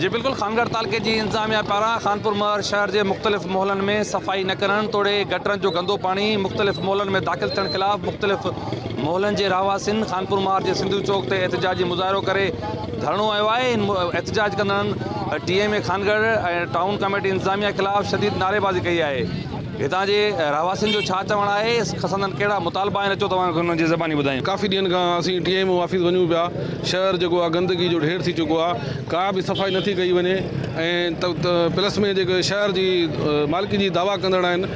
जी बिल्कुल, खानगढ़ तालुके जी इंतजामिया पारां खानपुर महर शहर के मुख्तलिफ़ मोहल्लनि में सफ़ाई न करण तोड़े गटरनि जो गंदो पानी मुख्तलिफ़ मोहल्लनि में दाख़िल थियण ख़िलाफ़ मुख्तलिफ़ मोहल्लनि के रहवासियुनि खानपुर महर के सिंधु चौक ते एहतजाजी मुज़ाहिरो करे धरणो आयो आहे। इन एहतजाज कंदड़नि TMA खानगढ़ टाउन कमेटी इंतजामिया ख़िलाफ़ शदीद नारेबाज़ी कई है। हितां जे रहवासियुनि जो छा चवणु आहे, संदन कहिड़ा मुतालबा आहिनि, अचो तव्हांखे हुननि जी ज़बानी ॿुधायूं। काफ़ी ॾींहंनि खां असीं TMO ऑफिस वञूं पिया। शहर जेको आहे गंदगी जो ढेर थी चुको आहे, का बि सफ़ाई नथी कई वञे ऐं प्लस में जेके शहर जी मालिकी जी दावा कंदड़ आहिनि,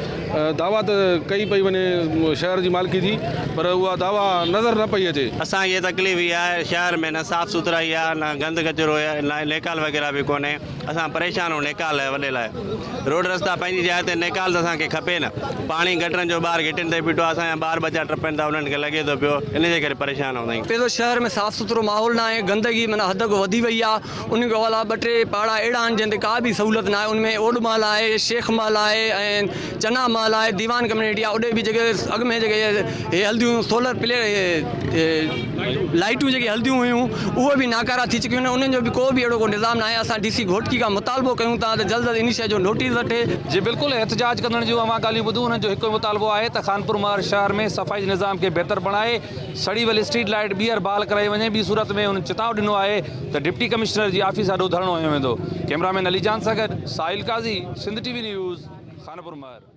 दावा त कई पई वञे शहर जी मालिकी जी, पर उहा दावा नज़र न पई अचे। असांखे तकलीफ़ इहा आहे, शहर में न साफ़ सुथराई आहे, न गंद कचिरो आहे, न नेकाल वग़ैरह बि कोन्हे। असां परेशान आहियूं नेकाल वॾे लाइ। रोड रस्ता पंहिंजी जाइ ते, नेकाल त असांखे खपे न। पाणी गटरनि जो ॿाहिरि घिटियुनि ते बीठो आहे, असांजा ॿार बच्चा टपनि था, उन्हनि खे लॻे थो पियो, इन जे करे परेशान हूंदा आहियूं। पहिरियों शहर में साफ़ सुथरो माहौल न आहे, गंदगी माना हद खां वधी वई आहे। उन खां अलावा 2-3 पाड़ा अहिड़ा आहिनि जिन ते का बि सहूलियत न आहे। उनमें ओड महल आहे, शेख महल आहे ऐं चना महल आहे, दीवान कम्युनिटी आहे। ओॾे बि जेके अॻ में जेके हे हल्दियूं सोलर लाइटूं जेके हल्दियूं हुयूं उहे बि नाकारा थी चुकियूं आहिनि। उन्हनि जो बि को बि अहिड़ो को निज़ाम न आहे। असां DC घोटकी खां मुतालबो कयूं था त जल्द इन शइ जो नोटिस वठे। जी बिल्कुल, एहतजाज कंदड़ जो अवां ॻाल्हियूं ॿुधूं, उन्हनि जो हिकु मुतालबो आहे त खानपुर महर शहर में सफ़ाई निज़ाम के बेहतर बणाए सड़ी वल स्ट्रीट लाइट ॿीहर बहाल कराई वञे। ॿी सूरत में उन्हनि चिताव ॾिनो आहे त डिप्टी कमिश्नर जी ऑफिस ॾाढो धरणो हयो वेंदो। कैमरामैन अली जान सां गॾु साहिल काज़ी, सिंध TV न्यूज़, खानपुर महर।